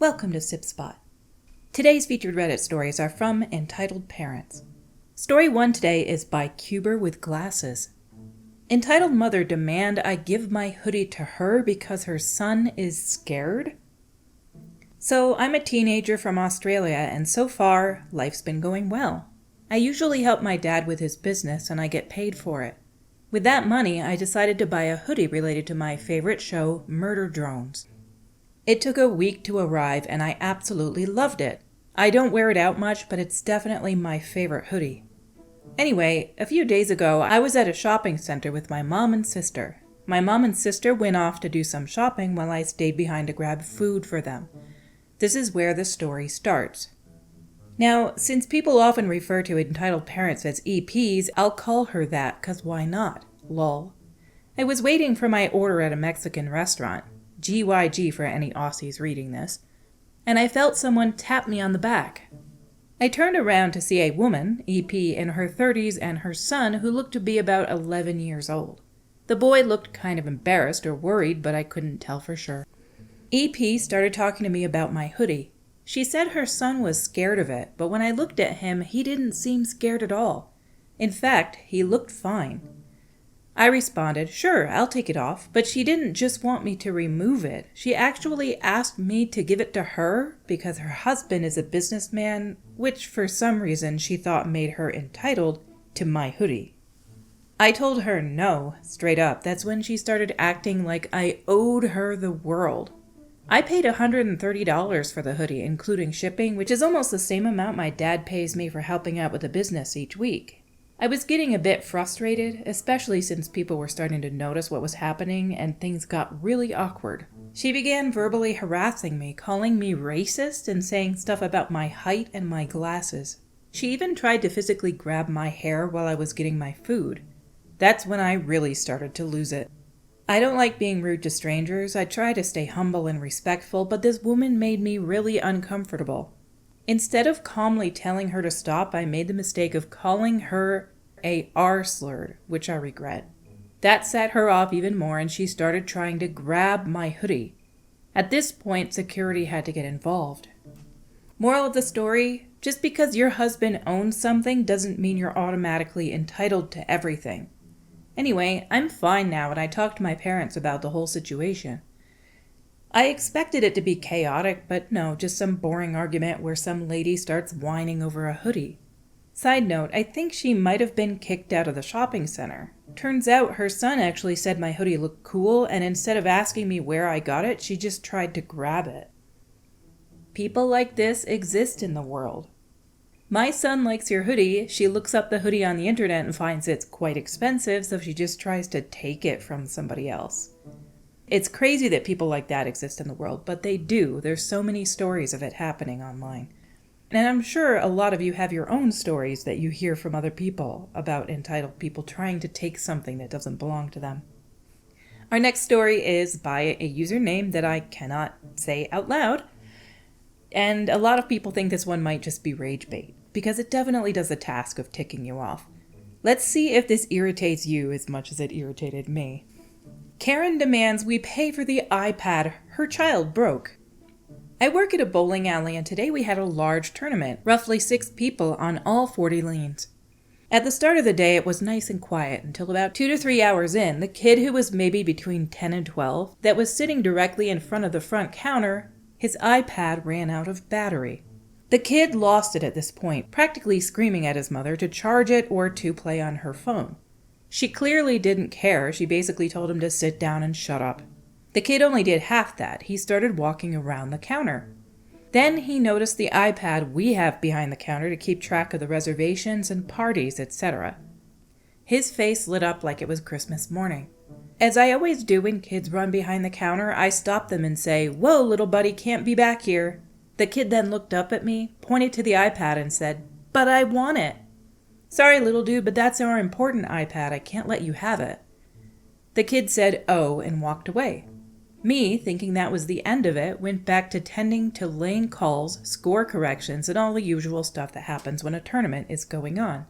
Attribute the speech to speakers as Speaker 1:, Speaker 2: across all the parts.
Speaker 1: Welcome to Sib Spot. Today's featured Reddit stories are from Entitled Parents. Story 1 today is by Cuber with Glasses. Entitled Mother demand I give my hoodie to her because her son is scared? So I'm a teenager from Australia and so far, life's been going well. I usually help my dad with his business and I get paid for it. With that money, I decided to buy a hoodie related to my favorite show, Murder Drones. It took a week to arrive and I absolutely loved it. I don't wear it out much, but it's definitely my favorite hoodie. Anyway, a few days ago, I was at a shopping center with my mom and sister. My mom and sister went off to do some shopping while I stayed behind to grab food for them. This is where the story starts. Now, since people often refer to entitled parents as EPs, I'll call her that, 'cause why not? Lol. I was waiting for my order at a Mexican restaurant, GYG for any Aussies reading this, and I felt someone tap me on the back. I turned around to see a woman, EP, in her 30s and her son, who looked to be about 11 years old. The boy looked kind of embarrassed or worried, but I couldn't tell for sure. EP started talking to me about my hoodie. She said her son was scared of it, but when I looked at him, he didn't seem scared at all. In fact, he looked fine. I responded, sure, I'll take it off, but she didn't just want me to remove it. She actually asked me to give it to her because her husband is a businessman, which for some reason she thought made her entitled to my hoodie. I told her no, straight up. That's when she started acting like I owed her the world. I paid $130 for the hoodie, including shipping, which is almost the same amount my dad pays me for helping out with the business each week. I was getting a bit frustrated, especially since people were starting to notice what was happening and things got really awkward. She began verbally harassing me, calling me racist and saying stuff about my height and my glasses. She even tried to physically grab my hair while I was getting my food. That's when I really started to lose it. I don't like being rude to strangers. I try to stay humble and respectful, but this woman made me really uncomfortable. Instead of calmly telling her to stop, I made the mistake of calling her a R-slur, which I regret. That set her off even more and she started trying to grab my hoodie. At this point, security had to get involved. Moral of the story, just because your husband owns something doesn't mean you're automatically entitled to everything. Anyway, I'm fine now and I talked to my parents about the whole situation. I expected it to be chaotic, but no, just some boring argument where some lady starts whining over a hoodie. Side note, I think she might have been kicked out of the shopping center. Turns out her son actually said my hoodie looked cool, and instead of asking me where I got it, she just tried to grab it. People like this exist in the world. My son likes your hoodie. She looks up the hoodie on the internet and finds it's quite expensive, so she just tries to take it from somebody else. It's crazy that people like that exist in the world, but they do. There's so many stories of it happening online. And I'm sure a lot of you have your own stories that you hear from other people about entitled people trying to take something that doesn't belong to them. Our next story is by a username that I cannot say out loud. And a lot of people think this one might just be rage bait, because it definitely does the task of ticking you off. Let's see if this irritates you as much as it irritated me. Karen demands we pay for the iPad her child broke. I work at a bowling alley and today we had a large tournament, roughly 6 people on all 40 lanes. At the start of the day it was nice and quiet until about 2 to 3 hours in, the kid who was maybe between 10 and 12 that was sitting directly in front of the front counter, his iPad ran out of battery. The kid lost it at this point, practically screaming at his mother to charge it or to play on her phone. She clearly didn't care. She basically told him to sit down and shut up. The kid only did half that. He started walking around the counter. Then he noticed the iPad we have behind the counter to keep track of the reservations and parties, etc. His face lit up like it was Christmas morning. As I always do when kids run behind the counter, I stop them and say, "Whoa, little buddy, can't be back here." The kid then looked up at me, pointed to the iPad and said, "But I want it." "Sorry, little dude, but that's our important iPad. I can't let you have it." The kid said, "Oh," and walked away. Me, thinking that was the end of it, went back to tending to lane calls, score corrections, and all the usual stuff that happens when a tournament is going on.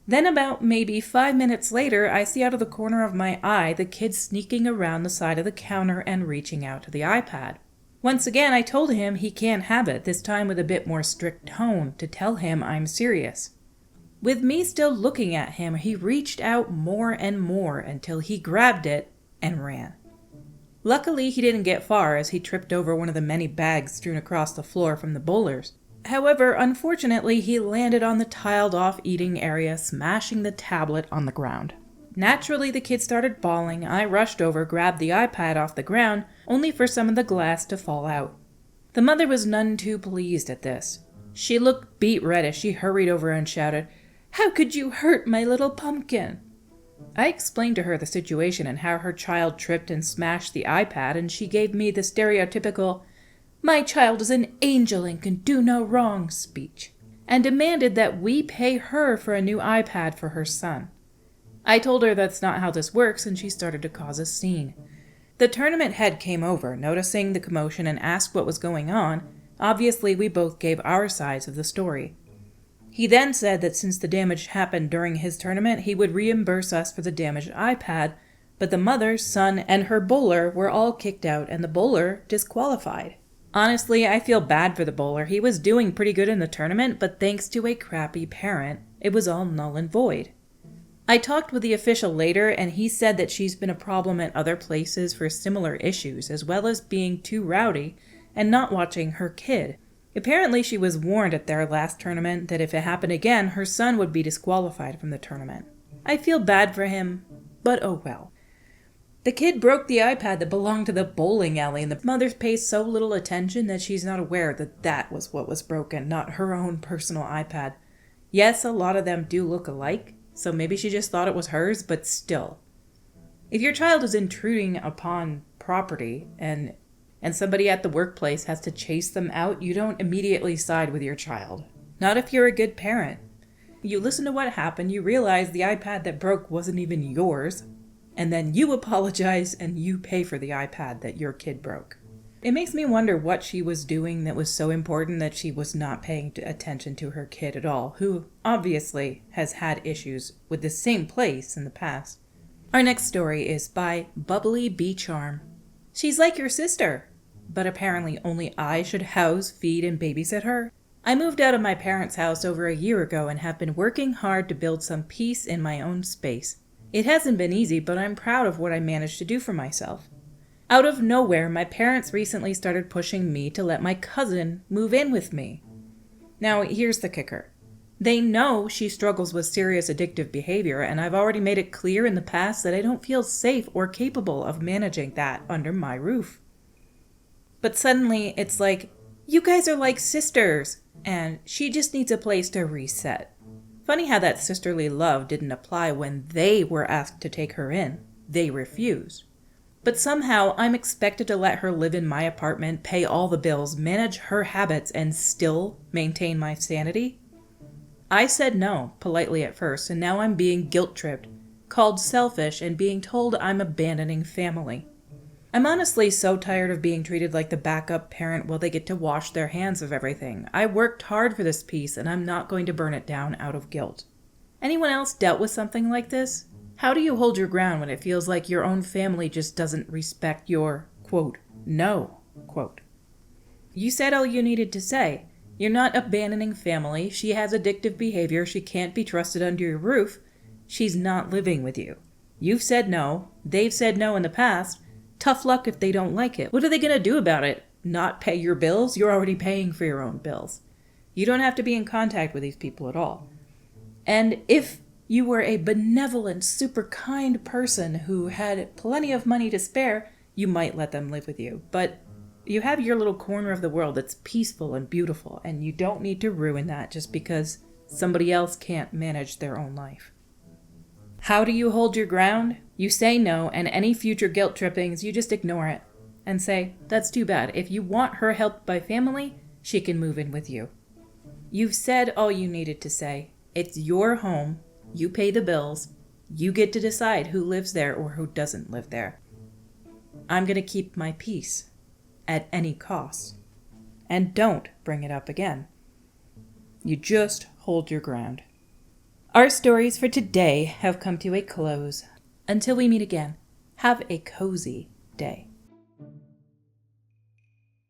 Speaker 1: Then about maybe 5 minutes later, I see out of the corner of my eye the kid sneaking around the side of the counter and reaching out to the iPad. Once again, I told him he can't have it, this time with a bit more strict tone, to tell him I'm serious. With me still looking at him, he reached out more and more until he grabbed it and ran. Luckily, he didn't get far as he tripped over one of the many bags strewn across the floor from the bowlers. However, unfortunately, he landed on the tiled-off eating area, smashing the tablet on the ground. Naturally, the kid started bawling. I rushed over, grabbed the iPad off the ground, only for some of the glass to fall out. The mother was none too pleased at this. She looked beet red as she hurried over and shouted, "How could you hurt my little pumpkin?" I explained to her the situation and how her child tripped and smashed the iPad, and she gave me the stereotypical, "My child is an angel and can do no wrong" speech, and demanded that we pay her for a new iPad for her son. I told her that's not how this works, and she started to cause a scene. The tournament head came over, noticing the commotion, and asked what was going on. Obviously, we both gave our sides of the story. He then said that since the damage happened during his tournament, he would reimburse us for the damaged iPad, but the mother, son, and her bowler were all kicked out and the bowler disqualified. Honestly, I feel bad for the bowler. He was doing pretty good in the tournament, but thanks to a crappy parent, it was all null and void. I talked with the official later, and he said that she's been a problem at other places for similar issues, as well as being too rowdy and not watching her kid. Apparently, she was warned at their last tournament that if it happened again, her son would be disqualified from the tournament. I feel bad for him, but oh well. The kid broke the iPad that belonged to the bowling alley, and the mother pays so little attention that she's not aware that that was what was broken, not her own personal iPad. Yes, a lot of them do look alike, so maybe she just thought it was hers, but still. If your child is intruding upon property and somebody at the workplace has to chase them out, you don't immediately side with your child. Not if you're a good parent. You listen to what happened, you realize the iPad that broke wasn't even yours, and then you apologize and you pay for the iPad that your kid broke. It makes me wonder what she was doing that was so important that she was not paying attention to her kid at all, who obviously has had issues with the same place in the past. Our next story is by Bubbly Bee Charm. She's like your sister, but apparently only I should house, feed, and babysit her. I moved out of my parents' house over a year ago and have been working hard to build some peace in my own space. It hasn't been easy, but I'm proud of what I managed to do for myself. Out of nowhere, my parents recently started pushing me to let my cousin move in with me. Now, here's the kicker. They know she struggles with serious addictive behavior, and I've already made it clear in the past that I don't feel safe or capable of managing that under my roof. But suddenly, it's like, you guys are like sisters, and she just needs a place to reset. Funny how that sisterly love didn't apply when they were asked to take her in. They refused. But somehow, I'm expected to let her live in my apartment, pay all the bills, manage her habits, and still maintain my sanity? I said no, politely at first, and now I'm being guilt-tripped, called selfish, and being told I'm abandoning family. I'm honestly so tired of being treated like the backup parent while they get to wash their hands of everything. I worked hard for this peace, and I'm not going to burn it down out of guilt. Anyone else dealt with something like this? How do you hold your ground when it feels like your own family just doesn't respect your, quote, no, quote? You said all you needed to say. You're not abandoning family. She has addictive behavior. She can't be trusted under your roof. She's not living with you. You've said no. They've said no in the past. Tough luck if they don't like it. What are they going to do about it? Not pay your bills? You're already paying for your own bills. You don't have to be in contact with these people at all. And if you were a benevolent, super kind person who had plenty of money to spare, you might let them live with you. But you have your little corner of the world that's peaceful and beautiful, and you don't need to ruin that just because somebody else can't manage their own life. How do you hold your ground? You say no, and any future guilt trippings, you just ignore it and say, that's too bad. If you want her helped by family, she can move in with you. You've said all you needed to say. It's your home. You pay the bills. You get to decide who lives there or who doesn't live there. I'm going to keep my peace at any cost. And don't bring it up again. You just hold your ground. Our stories for today have come to a close. Until we meet again, have a cozy day.